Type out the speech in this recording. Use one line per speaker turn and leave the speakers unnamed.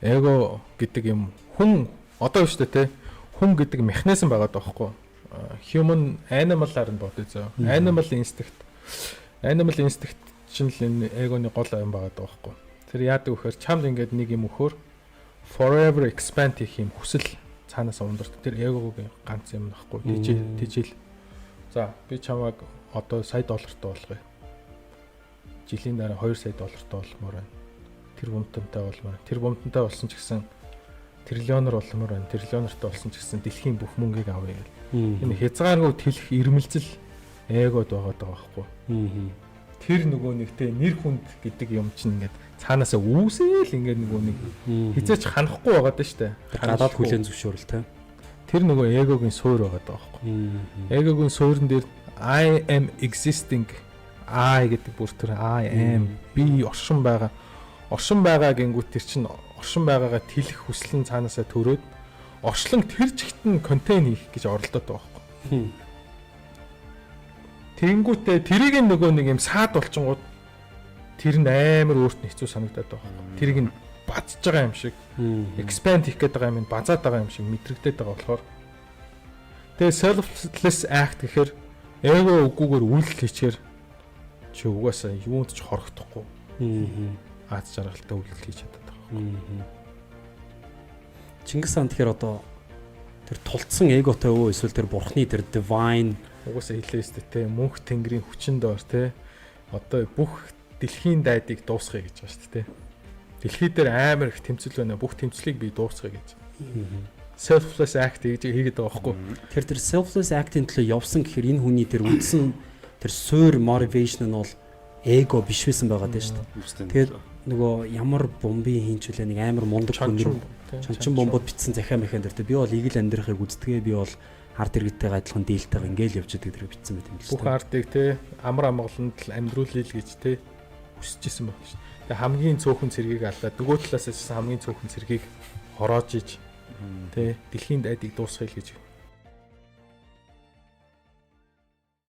эго гэдэг юм хүн одоо шүү дээ те хүн гэдэг механизм байгаа даахгүй. Human animal-аар нь бодъё зөө. Animal instinct чинь л энэ эгоны гол юм байгаа даахгүй. Тэр яадаг вэхээр чамд ингээд нэг юм өгөхөр forever expand хийх юм хүсэл цаанаас ундардаг. Тэр эгогийн ганц юм нахгүй. Тижил. За би чамайг одоо $100 болгоё. Жилийн дараа $2 сая болмоор байна. Тэр бомтонтой болмоор. Тэр бомтонтой болсон ч гэсэн триллионер болмоор байна. Триллионертой болсон ч гэсэн дэлхийн бүх мөнгийг авъя гэл. Энэ хязгааргүй тэлэх ирмэлзэл эгод байгаа даа байхгүй. Тэр нөгөө нэг те нэр хүнд гэдэг юм чинь ингээд цаанаасаа үүсээл ингээд нөгөө нэг хизээч ханахгүй байгаа даа штэ.
Гадаад хүлэн зөвшөөрөл те.
Тэр нөгөө эгогийн суур байгаа даа байхгүй. Эгогийн суурин дээр I am existing I гэдэг бүр тэр I am би оршин байгаа. Оршин байгаа гингүүт тэр чинь оршин байгаагаа тэлэх хүсэл нь цаанаасаа төрөөд оршлон тэр чигтэн контейн хийх гэж оролдоод байгаа байхгүй. Тэнгүүтээ тэрийг нөгөө нэг юм саад болчингууд тэр нь амар өөрт нь хэцүү санагдаад байгаа. Тэрийг нь базж байгаа юм шиг expand хийх гээд байгаа юм базаад байгаа юм шиг мэдрэгдээд байгаа болохоор тэгээ selfless act гэхээр эго үгүйгээр үйлдэл хийчихээр чи угаасаа юунд ч хорогдохгүй. Аз жаргалтай үйлдэл хийж чаддаг байгаа.
Чингис хаан тэгэхээр одоо тэр тулцсан эготой өө эсвэл тэр бурхны тэр divine
угаасаа хэлээстэй те мөнх тэнгэрийн хүчин доор те одоо бүх дэлхийн дайдыг дуусгая гэж байна шүү дээ. Дэлхий дээр амар их тэмцэл байна. Бүх тэмцлийг би дуусгая гэж. Selfless act гэж хийгээд байгаа байхгүй.
Тэр selfless act-ийн төлөө явсан гэхээр энэ хүний тэр үндсэн тэр суур motivation нь бол эго биш байсан байгаа даа шүү дээ. Тэгээд нөгөө ямар бомбын хийнчүүлээ нэг амар мундаг хүн чончин бомбод битсэн захиа механ дээр би бол игэл амьдрахыг үздэгээ би бол ард иргэдтэйгээ адилхан дийлтэйг ингээл явж идэг тэр битсэн байт юм л шүү дээ.
Бүх ардыг те амар амгаланд л амьдруулъя л гэж те хүсэж исэн байна шүү дээ. Тэгээ хамгийн цөөхөн цэргийг алдаад нөгөө талаас нь хамгийн цөөхөн цэргийг хороож иж те дэлхийн дайдыг дуусгая л гэж